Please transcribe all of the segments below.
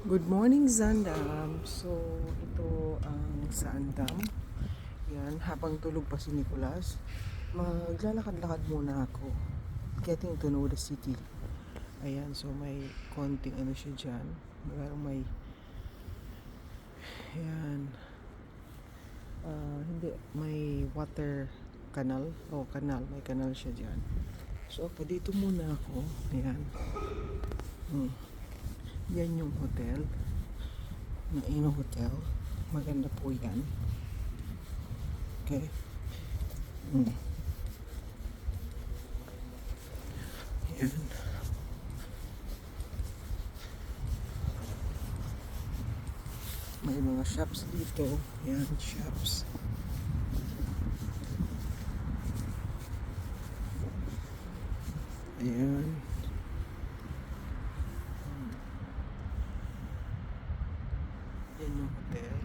Good morning, Zandam. So, ito ang Zandam. Yan, habang tulog pa si Nicolas, maglalakad-lakad muna ako. Getting to know the city. Ayan, so may konting ano siya dyan. Parang may, yan, hindi, may water canal. Canal, may canal siya dyan. So, pa dito muna ako. Ayan. Yan yung hotel. Naino Hotel. Maganda po yan. Okay. Yan. May mga shops dito. Yan, shops. Ayan. Yan yung hotel.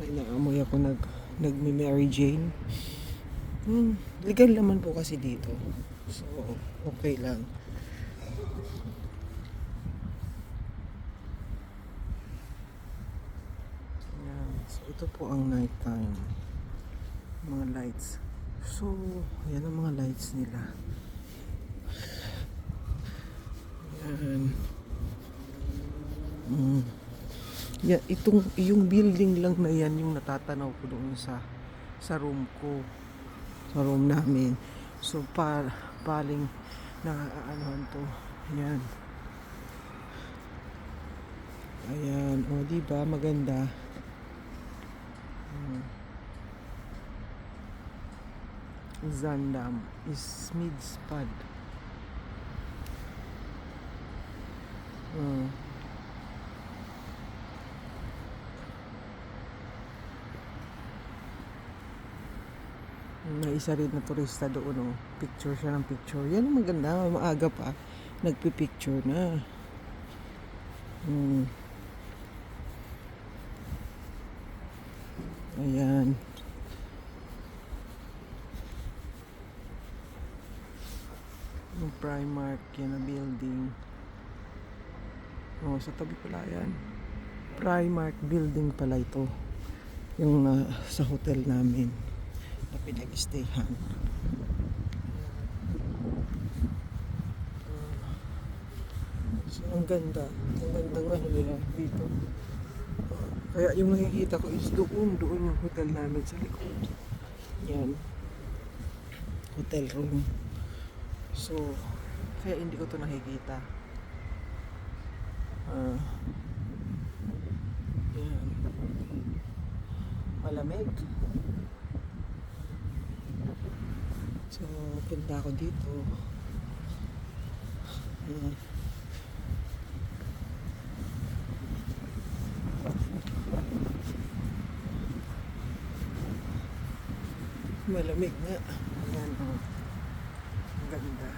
May naamoy ako nagme-Mary Jane. Legal naman po kasi dito. So, okay lang. Ayan. So, ito po ang night time. Mga lights. So, yan ang mga lights nila. Ayan. Yeah, yung building lang na yan yung natatanaw ko doon sa room ko. Sa room namin. So, paling nakaanuhan to. Ayan. Ayan. O, diba? Maganda. Zandam is Smidspad. May isa rin na turista doon, picture siya ng picture. Yan ang maganda, maaga pa nagpipicture na. Ayan. Yung Primark, yan na building. Sa tabi pala yan. Primark building pala ito. Yung sa hotel namin na pinag-stayhan. So, ang ganda. Ang ganda ng ano nila dito. Kaya yung nakikita ko is doon yung hotel namin sa likod. Yan. Hotel room. So, kaya hindi ko to nakikita. Yan. Malamig. So, punta ako dito. Malamig nga. Ayan, ang ganda.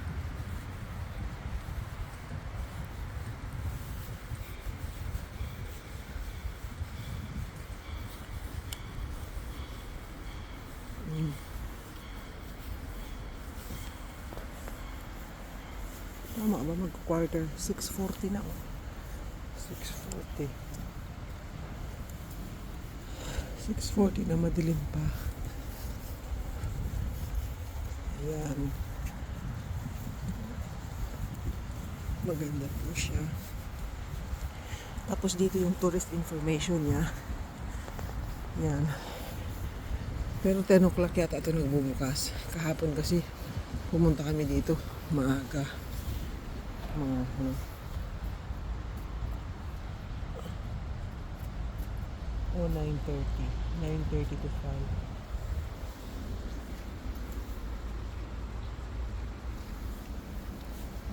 Tama ba mag-quarter? 6:40 na. 6:40. 6:40 na, madilim pa. Ayan. Maganda po siya. Tapos dito yung tourist information niya. Yan. Pero 10 o'clock yata ito nagbubukas. Kahapon kasi pumunta kami dito maaga. Mga 9:30. 9:30 to 5.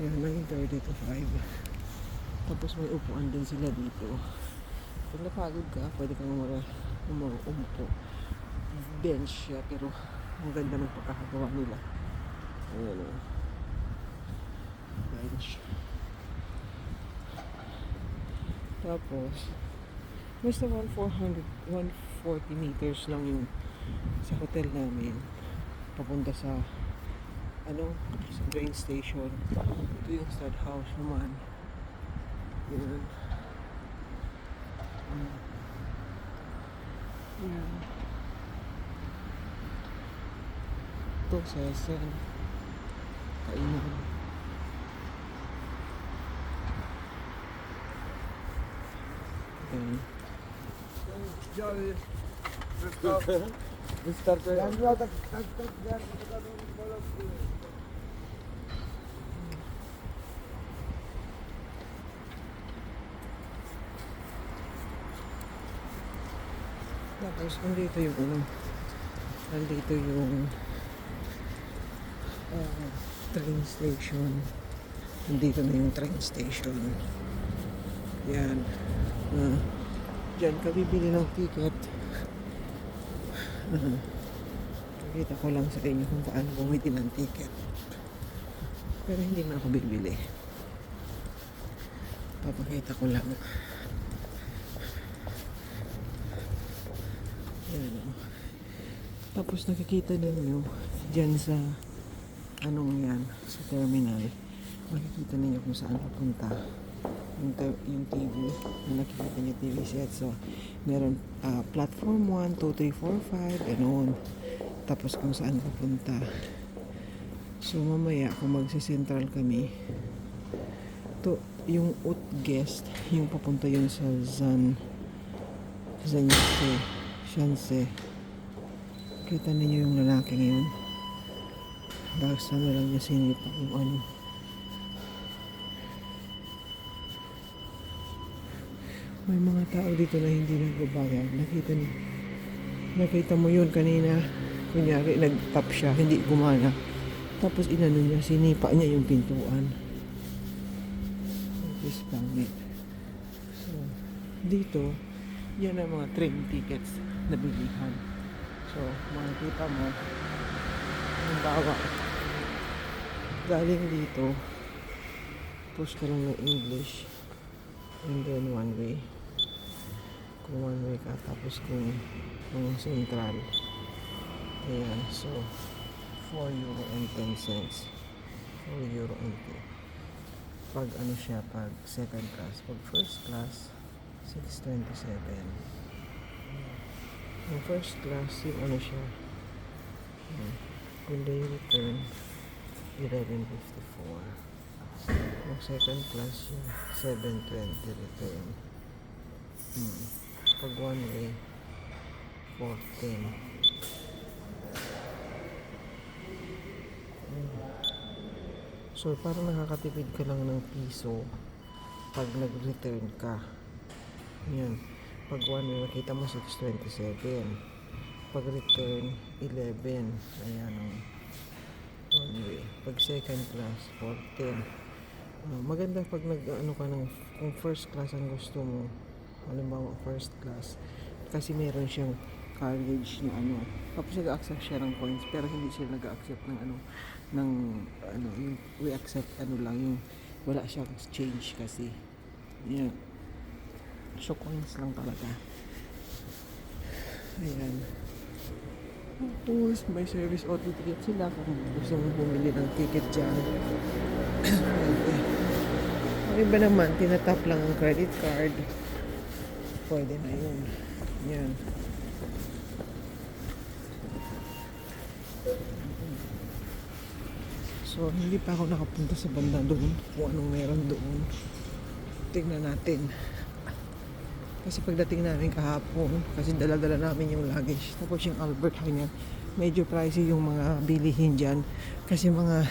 Yan, 9:30 to 5. Tapos may upuan din sila dito. Pag napagod ka, pwede kang umupo. Bench siya, pero ang ganda ng pagkakagawa nila. Ayan o. Bench. Tapos, Basta 140 meters lang yung sa hotel namin. Papunta sa sa train station. Ito yung stud house naman. Yan. Yan. Ito sa SM. Kainan. Yan. Restart ko yan. Tapos nandito yung nandito yung train station. Nandito na yung train station. Yan. Diyan ka bibili ng ticket. Pakita ko lang sa inyo kung paano bumili ng ticket. Pero hindi na ako bibili. Papakita ko lang. Yan. Tapos nakikita ninyo dyan sa yan, sa terminal. Makikita ninyo kung saan papunta yung TV na nakikita niyo TV set. So meron platform 1, 2, 3, 4, 5 ganoon. Tapos kung saan papunta. So mamaya kung magsi-central kami, to yung Utgest, yung papunta yun sa Shanse. Kita niyo yung lalaki ngayon. Tapos lang niya sinipa yung may mga tao dito na hindi nagbabayad. Nakita mo yun kanina. Kunyari, nag-tap siya, hindi gumana. Tapos inano niya, sinipa niya yung pintuan. This pangit. So, dito, yan ang mga train tickets na bilihan. So, makikita mo, yung bawa. Galing dito, push ka lang ng English. And then one way. Kung one way ka, tapos kung central. Ayan, so 4 euro and 10 cents. 4 euro and 10. Pag siya, pag second class. Pag first class, 6.27. Yung first class, yung siya. When they return, 11.54. Yung second class yung 7.20 return. Pag one way 4.10. So parang nakakatipid ka lang ng piso pag nag-return ka. Yan. Pag one way makita mo 6.27. Pag return 11. Ayan ang one way. Pag second class 4.10. Maganda pag ka ng kung first class ang gusto mo, halimbawa first class, kasi meron siyang carriage na tapos nag-accept siya ng points, pero hindi siya nag-accept ng yung we accept lang yung wala siyang change kasi yan, so coins lang talaga. Ayan. Tapos may service auto ticket sila kung gusto mo bumili ng ticket dyan. Ang iba naman, tinatap lang ang credit card. Pwede na yun. Yan. So, hindi pa ako nakapunta sa banda doon. Kung anong meron doon. Tingnan natin. Kasi pagdating namin kahapon, kasi dala-dala namin yung luggage. Tapos yung Albert Heijn, medyo pricey yung mga bilihin dyan. Kasi mga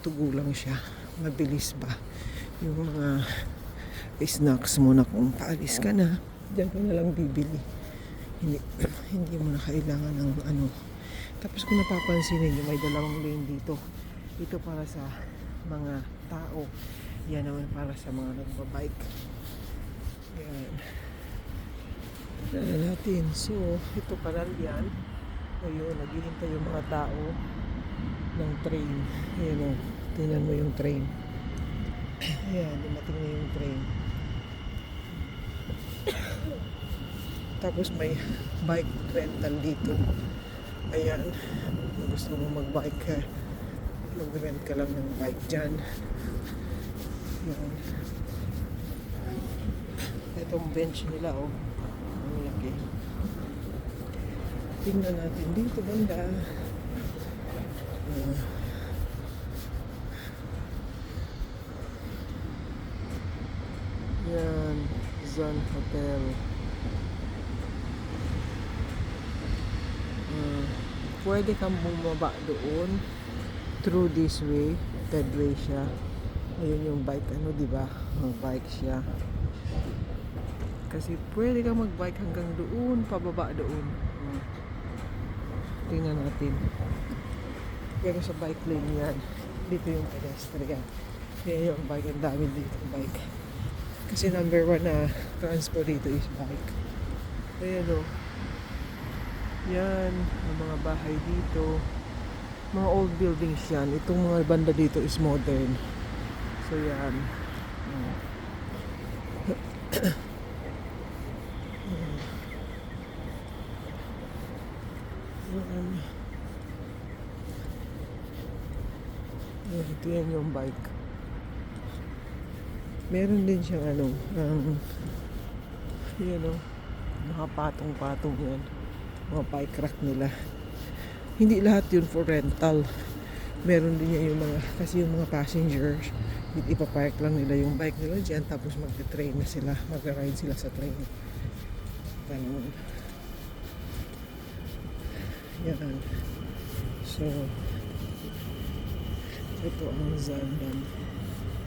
tugo lang siya. Mabilis ba? Yung mga snacks mo na kung paalis ka na, dyan ka na lang bibili. Hindi mo na kailangan ng Tapos kung napapansin niyo, may dalawang lane dito. Ito para sa mga tao. Yan naman para sa mga nagbabike. Yan. Dala natin. So, ito kanal yan. Ayun, naghihintay yung mga tao ng train. Ayan o. Tingnan mo yung train. Ayan, dumating na yung train. Tapos may bike rental dito. Ayan. Kung gusto mo mag-bike ka, mag-rent ka lang ng bike dyan. Ayan. Itong bench nila, oh. Ang laki. Tingnan natin dito banda. Yan. Zan Hotel. Pwede kang bumaba doon through this way, pedway siya. Ayun yung bike, ano, di ba? Mag-bike siya. Kasi pwede kang mag-bike hanggang doon, pababa doon. Tingnan natin. Pero sa bike lane yan. Dito yung pedestrian. Yan yung bike, ang dami dito bike. Kasi number 1 na transport dito is bike. Ayan o. Yan, ang mga bahay dito. Mga old buildings yan. Itong mga banda dito is modern. So yan. Ito yan yung bike. Meron din siyang ano, yun o, mga patong-patong yan. Mga bike rack nila. Hindi lahat yun for rental. Meron din yan yung mga, kasi yung mga passengers, ipapark lang nila yung bike nila dyan, tapos mag-train na sila, mag-ride sila sa train. Ganun. Yan. So, ito ang Zaandam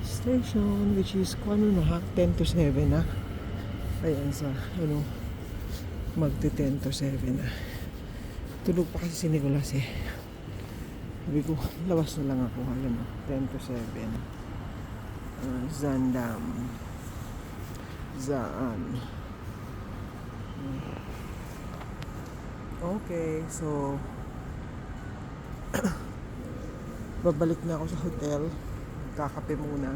Station, which is kung ano na, 10 to 7 na. Ayan sa, ano, magti 10 to 7 na. Tulog pa kasi si Nicolas eh. Sabi ko, labas na lang ako. Ayan o, 10 to 7. Zaandam. Zaan. Okay, so babalik na ako sa hotel. Kakape muna.